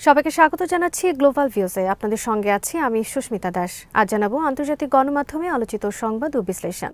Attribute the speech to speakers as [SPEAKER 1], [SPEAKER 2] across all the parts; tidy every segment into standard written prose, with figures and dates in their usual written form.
[SPEAKER 1] সবাইকে স্বাগত জানাচ্ছি গ্লোবাল ভিউজে। আপনাদের সঙ্গে আছি আমি সুস্মিতা দাস। আজ জানাবো আন্তর্জাতিক গণমাধ্যমে আলোচিত সংবাদ ও বিশ্লেষণ।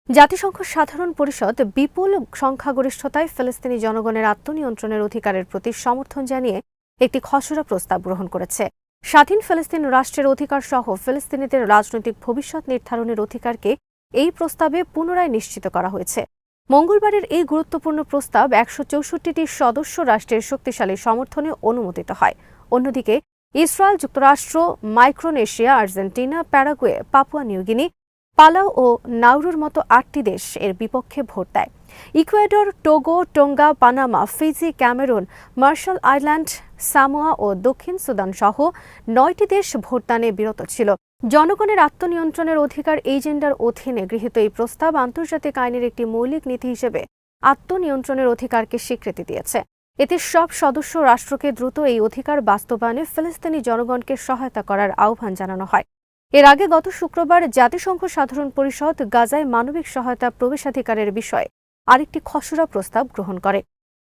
[SPEAKER 1] জাতিসংঘ সাধারণ পরিষদ বিপুল সংখ্যাগরিষ্ঠতায় ফিলিস্তিনি জনগণের আত্মনিয়ন্ত্রণের অধিকারের প্রতি সমর্থন জানিয়ে একটি খসড়া প্রস্তাব গ্রহণ করেছে। স্বাধীন ফিলিস্তিন রাষ্ট্রের অধিকার সহ ফিলিস্তিনিদের রাজনৈতিক ভবিষ্যৎ নির্ধারণের অধিকারকে এই প্রস্তাবে পুনরায় নিশ্চিত করা হয়েছে। মঙ্গলবারের এই গুরুত্বপূর্ণ প্রস্তাব ১৬৪টি সদস্য রাষ্ট্রের শক্তিশালী সমর্থনে অনুমোদিত হয়। অন্যদিকে ইসরায়েল, যুক্তরাষ্ট্র, Micronesia, Argentina, Paraguay, Papua New Guinea, Palau ও নাউরুর মতো ৮টি দেশ এর বিপক্ষে ভোট দেয়। Ecuador, Togo, Tonga, Panama, Fiji, Cameroon, Marshall Island, Samoa ও দক্ষিণ সুদান সহ ৯টি দেশ ভোটদানে বিরত ছিল। জনগণের আত্মনিয়ন্ত্রণের অধিকার এজেন্ডার অধীনে গৃহীত এই প্রস্তাব আন্তর্জাতিক আইনের একটি মৌলিক নীতি হিসেবে আত্মনিয়ন্ত্রণের অধিকারকে স্বীকৃতি দিয়েছে। এতে সব সদস্য রাষ্ট্রকে দ্রুত এই অধিকার বাস্তবায়নে ফিলিস্তিনি জনগণকে সহায়তা করার আহ্বান জানানো হয়। এর আগে গত শুক্রবার জাতিসংঘ সাধারণ পরিষদ গাজায় মানবিক সহায়তা প্রবেশাধিকারের বিষয়ে আরেকটি খসড়া প্রস্তাব গ্রহণ করে।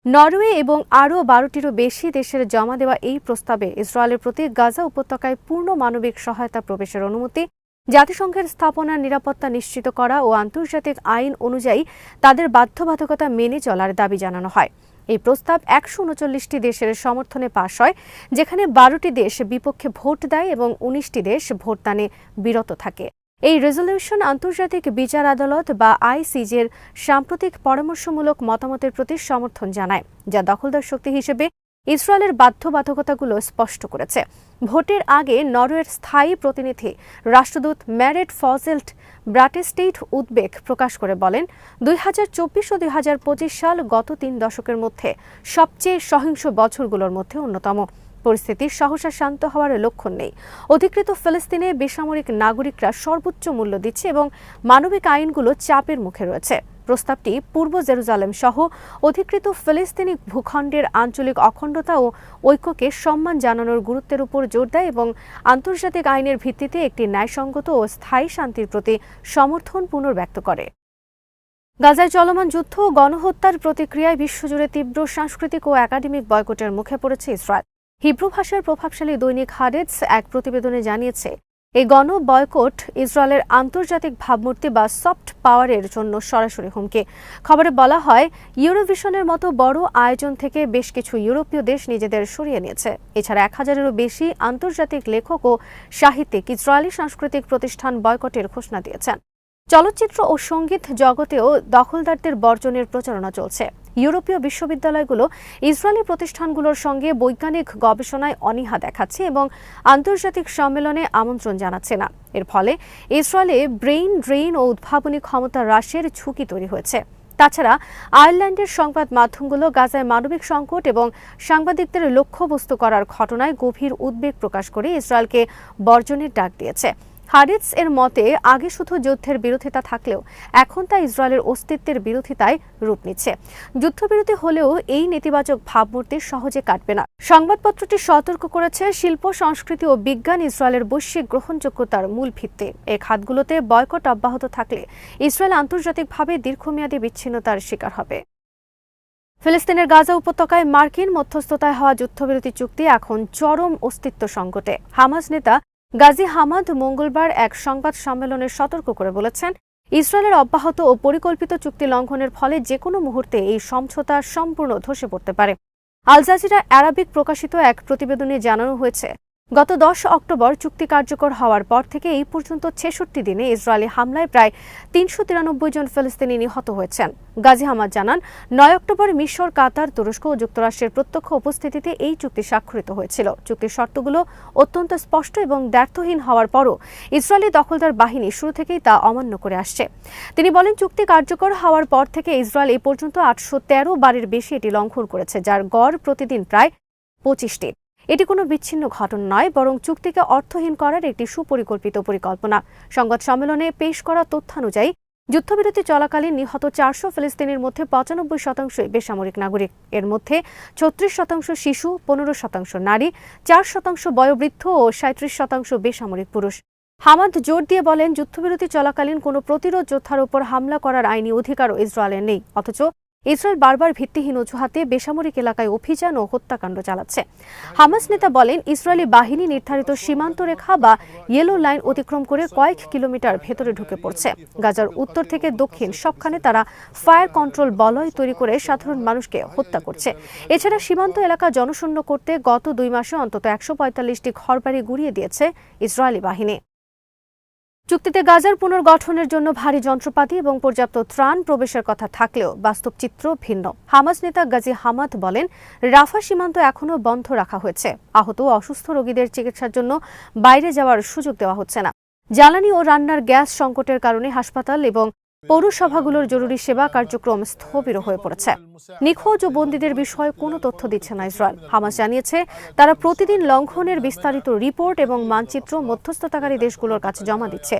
[SPEAKER 1] নরওয়ে এবং আরও ১২টিরও বেশি দেশের জমা দেওয়া এই প্রস্তাবে ইসরায়েলের প্রতি গাজা উপত্যকায় পূর্ণ মানবিক সহায়তা প্রবেশের অনুমতি, জাতিসংঘের স্থাপনার নিরাপত্তা নিশ্চিত করা ও আন্তর্জাতিক আইন অনুযায়ী তাদের বাধ্যবাধকতা মেনে চলার দাবি জানানো হয়। এই প্রস্তাব ১৩৯টি দেশের সমর্থনে পাশ হয়, যেখানে ১২টি দেশ বিপক্ষে ভোট দেয় এবং ১৯টি দেশ ভোটদানে বিরত থাকে। এই রেজলিউশন আন্তর্জাতিক বিচার আদালত বা আইসিজের সাম্প্রতিক পরামর্শমূলক মতামতের প্রতি সমর্থন জানায়, যা দখলদার শক্তি হিসেবে ইসরায়েলের বাধ্যবাধকতাগুলো স্পষ্ট করেছে। ভোটের আগে নরওয়ের স্থায়ী প্রতিনিধি রাষ্ট্রদূত ম্যারেট ফজেল্ট ব্রাটেস্টেইট উদ্বেগ প্রকাশ করে বলেন, ২০২৪ ও ২০২৫ সাল গত ৩ দশকের মধ্যে সবচেয়ে সহিংস বছরগুলোর মধ্যে অন্যতম। পরিস্থিতি সহসা শান্ত হওয়ার লক্ষণ নেই। অধিকৃত ফিলিস্তিনে বেসামরিক নাগরিকরা সর্বোচ্চ মূল্য দিচ্ছে এবং মানবিক আইনগুলো চাপের মুখে রয়েছে। প্রস্তাবটি পূর্ব জেরুজালেম সহ অধিকৃত ফিলিস্তিনি ভূখণ্ডের আঞ্চলিক অখণ্ডতা ও ঐক্যকে সম্মান জানানোর গুরুত্বের উপর জোর দেয় এবং আন্তর্জাতিক আইনের ভিত্তিতে একটি ন্যায়সঙ্গত ও স্থায়ী শান্তির প্রতি সমর্থন পুনর্ব্যক্ত করে। গাজায় চলমান যুদ্ধ ও গণহত্যার প্রতিক্রিয়ায় বিশ্বজুড়ে তীব্র সাংস্কৃতিক ও একাডেমিক বয়কটের মুখে পড়েছে ইসরায়েল। হিব্রু ভাষার প্রভাবশালী দৈনিক হারেটস এক প্রতিবেদনে জানিয়েছে, এই গণ বয়কট ইসরায়েলের আন্তর্জাতিক ভাবমূর্তি বা সফট পাওয়ারের জন্য সরাসরি হুমকি। খবরে বলা হয়, ইউরোভিশনের মতো বড় আয়োজন থেকে বেশ কিছু ইউরোপীয় দেশ নিজেদের সরিয়ে নিয়েছে। এছাড়া ১,০০০-এরও বেশি আন্তর্জাতিক লেখক ও সাহিত্যিক ইসরায়েলি সাংস্কৃতিক প্রতিষ্ঠান বয়কটের ঘোষণা দিয়েছেন। চলচ্চিত্র ও সঙ্গীত জগতেও দখলদারদের বর্জনের প্রচারণা চলছে। ইউরোপীয় বিশ্ববিদ্যালয়গুলো ইসরায়েলি প্রতিষ্ঠানগুলোর সঙ্গে বৈজ্ঞানিক গবেষণায় অনীহা দেখাচ্ছে এবং আন্তর্জাতিক সম্মেলনে আমন্ত্রণ জানাচ্ছে না। এর ফলে ইসরায়েলে ব্রেইন ড্রেইন ও উদ্ভাবনী ক্ষমতা হ্রাসের ঝুঁকি তৈরি হয়েছে। তাছাড়া আয়ারল্যান্ডের সংবাদ মাধ্যমগুলো গাজায় মানবিক সংকট এবং সাংবাদিকদের লক্ষ্যবস্তু করার ঘটনায় গভীর উদ্বেগ প্রকাশ করে ইসরায়েলকে বর্জনের ডাক দিয়েছে। হারেটস এর মতে, আগে শুধু যুদ্ধের বিরোধিতা থাকলেও এখন তা ইসরায়েলের অস্তিত্বের বিরোধিতায় রূপ নিচ্ছে। যুদ্ধবিরতি হলেও এই নেতিবাচক ভাবমূর্তি সহজে কাটবে না। সংবাদপত্রটি সতর্ক করেছে, শিল্প, সংস্কৃতি ও বিজ্ঞান ইসরায়েলের বৈশ্বিক গ্রহণযোগ্যতার মূল ভিত্তি। এই খাতগুলোতে বয়কট অব্যাহত থাকলে ইসরায়েল আন্তর্জাতিকভাবে দীর্ঘমেয়াদী বিচ্ছিন্নতার শিকার হবে। ফিলিস্তিনের গাজা উপত্যকায় মার্কিন মধ্যস্থতায় হওয়া যুদ্ধবিরতি চুক্তি এখন চরম অস্তিত্ব সংকটে। হামাস নেতা গাজী হামাদ মঙ্গলবার এক সংবাদ সম্মেলনে সতর্ক করে বলেছেন, ইসরায়েলের অব্যাহত ও পরিকল্পিত চুক্তি লঙ্ঘনের ফলে যেকোনো মুহূর্তে এই সমঝোতা সম্পূর্ণ ধসে পড়তে পারে। আল জাজিরা আরাবিক প্রকাশিত এক প্রতিবেদনে জানানো হয়েছে, গত ১০ অক্টোবর চুক্তি কার্যকর হওয়ার পর থেকে এই পর্যন্ত ৬৬ দিনে ইসরায়েলি হামলায় প্রায় ৩৯৩ জন ফিলিস্তিনি নিহত হয়েছেন। গাজী হামাদ জানান, ৯ অক্টোবর মিশর, কাতার, তুরস্ক ও যুক্তরাষ্ট্রের প্রত্যক্ষ উপস্থিতিতে এই চুক্তি স্বাক্ষরিত হয়েছিল। চুক্তির শর্তগুলো অত্যন্ত স্পষ্ট এবং দ্ব্যর্থহীন হওয়ার পরও ইসরায়েলি দখলদার বাহিনী শুরু থেকেই তা অমান্য করে আসছে। তিনি বলেন, চুক্তি কার্যকর হওয়ার পর থেকে ইসরায়েল এই পর্যন্ত ৮১৩ বারের বেশি এটি লঙ্ঘন করেছে, যার গড় প্রতিদিন প্রায় ২৫টি। এটি কোনো বিচ্ছিন্ন ঘটনা নয়, বরং চুক্তিকে অর্থহীন করার একটি সুপরিকল্পিত পরিকল্পনা। সংবাদ সম্মেলনে পেশ করা তথ্যানুযায়ী যুদ্ধবিরতি চলাকালীন নিহত ৪০০ ফিলিস্তিনির মধ্যে ৯৫% বেসামরিক নাগরিক। এর মধ্যে ৩৬% শিশু, ১৫% নারী, ৪% বয়োবৃদ্ধ ও ৩৭% বেসামরিক পুরুষ। হামাদ জোর দিয়ে বলেন, যুদ্ধবিরতি চলাকালীন কোনো প্রতিরোধ যোদ্ধার উপর হামলা করার আইনি অধিকারও ইসরায়েলের নেই। অথচ ইসরায়েল বারবার ভিত্তিহীন অজুহাতে বেসামরিক এলাকায় অভিযান ও হত্যাকাণ্ড চালাচ্ছে। হামাস নেতা বলেন, ইসরায়েলি বাহিনী নির্ধারিত সীমান্ত রেখা বা ইয়েলো লাইন অতিক্রম করে কয়েক কিলোমিটার ভেতরে ঢুকে পড়ছে। গাজার উত্তর থেকে দক্ষিণ সবখানে তারা ফায়ার কন্ট্রোল বলয় তৈরি করে সাধারণ মানুষকে হত্যা করছে। এছাড়া সীমান্ত এলাকা জনশূন্য করতে গত 2 মাসে অন্তত 145টি ঘরবাড়ি গুঁড়িয়ে দিয়েছে ইসরায়েলি বাহিনী। চুক্তিতে গাজার পুনর্গঠনের জন্য ভারী যন্ত্রপাতি এবং পর্যাপ্ত ত্রাণ প্রবেশের কথা থাকলেও বাস্তব চিত্র ভিন্ন। হামাস নেতা গাজী হামাদ বলেন, রাফা সীমান্ত এখনও বন্ধ রাখা হয়েছে। আহত ও অসুস্থ রোগীদের চিকিৎসার জন্য বাইরে যাওয়ার সুযোগ দেওয়া হচ্ছে না। জ্বালানি ও রান্নার গ্যাস সংকটের কারণে হাসপাতাল এবং পৌরসভাগুলোর জরুরি সেবা কার্যক্রম স্থবির হয়ে পড়েছে। নিখোঁজ ও বন্দীদের বিষয়ে কোনো তথ্য দিচ্ছে না ইসরায়েল। হামাস জানিয়েছে, তারা প্রতিদিন লঙ্ঘনের বিস্তারিত রিপোর্ট এবং মানচিত্র মধ্যস্থতাকারী দেশগুলোর কাছে জমা দিচ্ছে।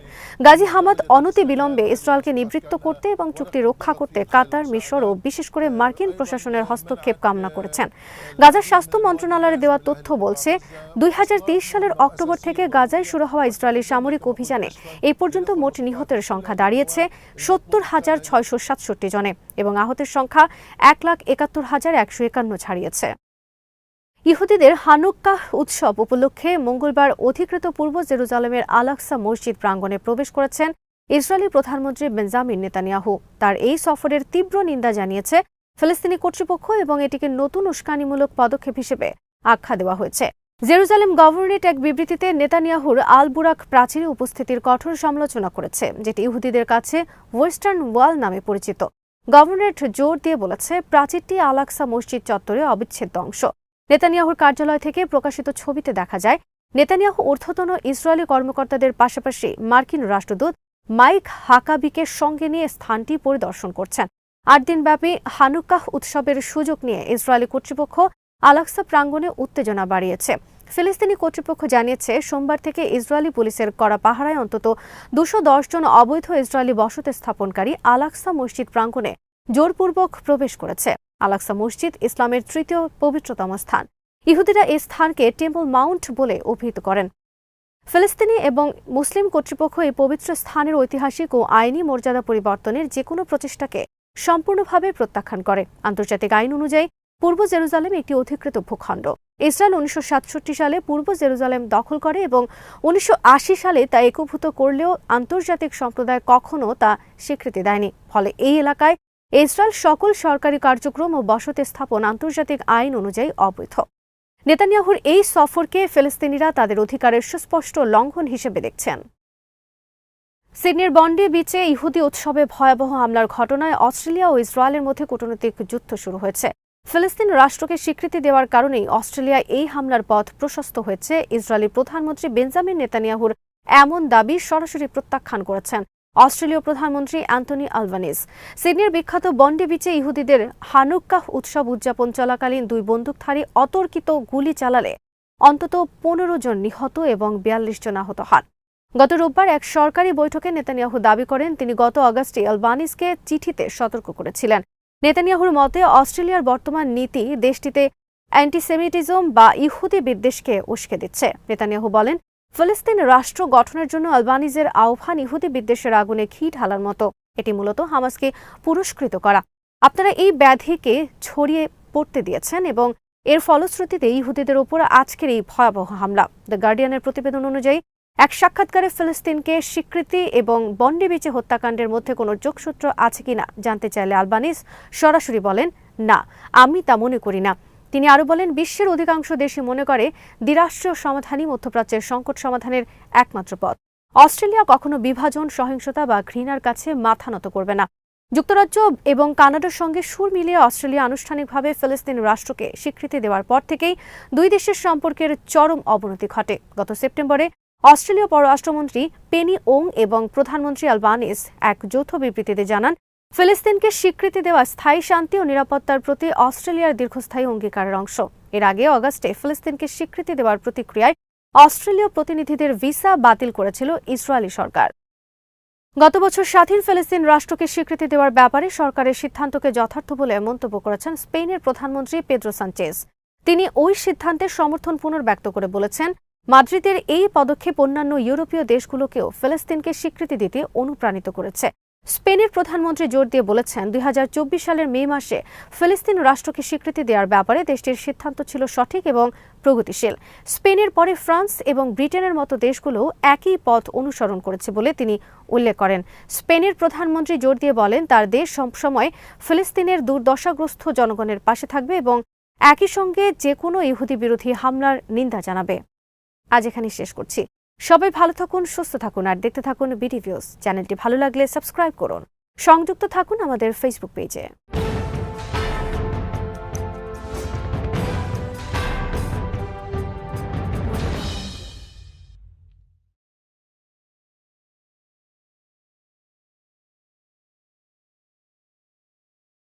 [SPEAKER 1] গাজী হামাদ অনতি বিলম্বে ইসরায়েলকে নিবৃত্ত করতে এবং চুক্তি রক্ষা করতে কাতার, মিশর ও বিশেষ করে মার্কিন প্রশাসনের হস্তক্ষেপ কামনা করেছেন। গাজার স্বাস্থ্য মন্ত্রণালয়ের দেওয়া তথ্য বলছে, 2023 সালের অক্টোবর থেকে গাজায় শুরু হওয়া ইসরায়েলি সামরিক অভিযানে এই পর্যন্ত মোট নিহতের সংখ্যা দাঁড়িয়েছে 70,667 জনে এবং আহতের সংখ্যা 1,71,151 ছাড়িয়েছে। ইহুদিদের হানুক্কাহ উৎসব উপলক্ষে মঙ্গলবার অধিকৃত পূর্ব জেরুজালেমের আল-আকসা মসজিদ প্রাঙ্গণে প্রবেশ করেছেন ইসরায়েলি প্রধানমন্ত্রী বেঞ্জামিন নেতানিয়াহু। তার এই সফরের তীব্র নিন্দা জানিয়েছে ফিলিস্তিনি কর্তৃপক্ষ এবং এটিকে নতুন উস্কানিমূলক পদক্ষেপ হিসেবে আখ্যা দেওয়া হয়েছে। জেরুজালেম গভর্নরেট এক বিবৃতিতে নেতানিয়াহুর আল বুরাক প্রাচীরে উপস্থিতির কঠোর সমালোচনা করেছে, যেটি ইহুদিদের কাছে ওয়েস্টার্ন ওয়াল নামে পরিচিত। গভর্নরেট জোর দিয়ে বলেছে, প্রাচীরটি আল আকসা মসজিদ চত্বরে অবিচ্ছেদ্য অংশ। নেতানিয়াহুর কার্যালয় থেকে প্রকাশিত ছবিতে দেখা যায়, নেতানিয়াহু ঊর্ধ্বতন ইসরায়েলি কর্মকর্তাদের পাশাপাশি মার্কিন রাষ্ট্রদূত মাইক হাকাবিকে সঙ্গে নিয়ে স্থানটি পরিদর্শন করছেন। 8 দিনব্যাপী হানুক্কাহ উৎসবের সুযোগ নিয়ে ইসরায়েলি কর্তৃপক্ষ আল আকসা প্রাঙ্গণে উত্তেজনা বাড়িয়েছে। ফিলিস্তিনি কর্তৃপক্ষ জানিয়েছে, সোমবার থেকে ইসরায়েলি পুলিশের কড়া পাহারায় অন্তত 210 জন অবৈধ ইসরায়েলি বসতি স্থাপনকারী আল আকসা মসজিদ প্রাঙ্গণে জোরপূর্বক প্রবেশ করেছে। আল আকসা মসজিদ ইসলামের তৃতীয় পবিত্রতম স্থান। ইহুদিরা এই স্থানকে টেম্পল মাউন্ট বলে অভিহিত করেন। ফিলিস্তিনি এবং মুসলিম কর্তৃপক্ষ এই পবিত্র স্থানের ঐতিহাসিক ও আইনি মর্যাদা পরিবর্তনের যেকোনো প্রচেষ্টাকে সম্পূর্ণভাবে প্রত্যাখ্যান করে। আন্তর্জাতিক আইন অনুযায়ী পূর্ব জেরুজালেম একটি অধিকৃত ভূখণ্ড। ইসরায়েল 1967 সালে পূর্ব জেরুজালেম দখল করে এবং 1980 সালে তা একীভূত করলেও আন্তর্জাতিক সম্প্রদায় কখনো তা স্বীকৃতি দেয়নি। ফলে এই এলাকায় ইসরায়েল সকল সরকারি কার্যক্রম ও বসতি স্থাপন আন্তর্জাতিক আইন অনুযায়ী অবৈধ। নেতানিয়াহুর এই সফরকে ফিলিস্তিনিরা তাদের অধিকারের সুস্পষ্ট লঙ্ঘন হিসেবে দেখছেন। সিডনির বন্ডি বিচে ইহুদি উৎসবে ভয়াবহ হামলার ঘটনায় অস্ট্রেলিয়া ও ইসরায়েলের মধ্যে কূটনৈতিক যুদ্ধ শুরু হয়েছে। ফিলিস্তিন রাষ্ট্রকে স্বীকৃতি দেওয়ার কারণেই অস্ট্রেলিয়ায় এই হামলার পথ প্রশস্ত হয়েছে। ইসরায়েলি প্রধানমন্ত্রী বেঞ্জামিন নেতানিয়াহুর এমন দাবি সরাসরি প্রত্যাখ্যান করেছেন অস্ট্রেলীয় প্রধানমন্ত্রী অ্যান্টনি আলবানিজ। সিডনির বিখ্যাত বন্ডি বিচে ইহুদিদের হানুক্কাহ উৎসব উদযাপন চলাকালীন 2 বন্দুকধারী অতর্কিত গুলি চালালে অন্তত 15 জন নিহত এবং 42 জন আহত হন। গত রোববার এক সরকারি বৈঠকে নেতানিয়াহু দাবি করেন, তিনি গত আগস্টে আলবানিজকে চিঠিতে সতর্ক করেছিলেন। নেতানিয়াহুর মতে, অস্ট্রেলিয়ার বর্তমান নীতি দেশটিতে অ্যান্টিসেমিটিজম বা ইহুদি বিদ্বেষকে উস্কে দিচ্ছে। নেতানিয়াহু বলেন, ফিলিস্তিন রাষ্ট্র গঠনের জন্য আলবানিজের আহ্বান ইহুদি বিদ্বেষের আগুনে ঘি ঢালার মতো। এটি মূলত হামাসকে পুরস্কৃত করা। আপনারা এই ব্যাধিকে ছড়িয়ে পড়তে দিয়েছেন এবং এর ফলশ্রুতিতে ইহুদিদের উপর আজকের এই ভয়াবহ হামলা। দ্য গার্ডিয়ানের প্রতিবেদন অনুযায়ী এক সাক্ষাৎকারে ফিলিস্তিনকে স্বীকৃতি এবং বন্ডি বিচে হত্যাকাণ্ডের মধ্যে কোনো যোগসূত্র আছে কিনা জানতে চাইলে আলবানিজ সরাসরি বলেন, না, আমি তা মনে করি না। তিনি আরও বলেন, বিশ্বের অধিকাংশ দেশই মনে করে দ্বিরাষ্ট্রীয় সমাধানই মধ্যপ্রাচ্যের সংকট সমাধানের একমাত্র পথ। অস্ট্রেলিয়া কখনো বিভাজন, সহিংসতা বা ঘৃণার কাছে মাথা নত করবে না। যুক্তরাজ্য এবং কানাডার সঙ্গে সুর মিলিয়ে অস্ট্রেলিয়া আনুষ্ঠানিকভাবে ফিলিস্তিন রাষ্ট্রকে স্বীকৃতি দেওয়ার পর থেকেই 2 দেশের সম্পর্কের চরম অবনতি ঘটে। গত সেপ্টেম্বরে অস্ট্রেলীয় পররাষ্ট্রমন্ত্রী পেনি ওং এবং প্রধানমন্ত্রী আলবানিজ এক যৌথ বিবৃতিতে জানান, ফিলিস্তিনকে স্বীকৃতি দেওয়া স্থায়ী শান্তি ও নিরাপত্তার প্রতি অস্ট্রেলিয়ার দীর্ঘস্থায়ী অঙ্গীকারের অংশ। এর আগে অগাস্টে ফিলিস্তিনকে স্বীকৃতি দেওয়ার প্রতিক্রিয়ায় অস্ট্রেলীয় প্রতিনিধিদের ভিসা বাতিল করেছিল ইসরায়েলি সরকার। গত বছর স্বাধীন ফিলিস্তিন রাষ্ট্রকে স্বীকৃতি দেওয়ার ব্যাপারে সরকারের সিদ্ধান্তকে যথার্থ বলে মন্তব্য করেছেন স্পেনের প্রধানমন্ত্রী পেদ্রো সানচেজ। তিনি ওই সিদ্ধান্তের সমর্থন পুনর্ব্যক্ত করে বলেছেন, মাদ্রিদের এই পদক্ষেপ অন্যান্য ইউরোপীয় দেশগুলোকেও ফিলিস্তিনকে স্বীকৃতি দিতে অনুপ্রাণিত করেছে। স্পেনের প্রধানমন্ত্রী জোর দিয়ে বলেছেন ২০২৪ সালের মে মাসে ফিলিস্তিন রাষ্ট্রকে স্বীকৃতি দেওয়ার ব্যাপারে দেশটির সিদ্ধান্ত ছিল সঠিক এবং প্রগতিশীল। স্পেনের পরে ফ্রান্স এবং ব্রিটেনের মতো দেশগুলো একই পথ অনুসরণ করেছে বলে তিনি উল্লেখ করেন। স্পেনের প্রধানমন্ত্রী জোর দিয়ে বলেন তার দেশ সবসময় ফিলিস্তিনের দুর্দশাগ্রস্ত জনগণের পাশে থাকবে এবং একই সঙ্গে যে কোনো ইহুদি বিরোধী হামলার নিন্দা জানাবে। আজ এখানেই শেষ করছি। সবাই ভালো থাকুন, সুস্থ থাকুন আর দেখতে থাকুন বিডি ভিউজ। চ্যানেলটি ভালো লাগলে সাবস্ক্রাইব করুন। সংযুক্ত থাকুন আমাদের ফেসবুক পেজে।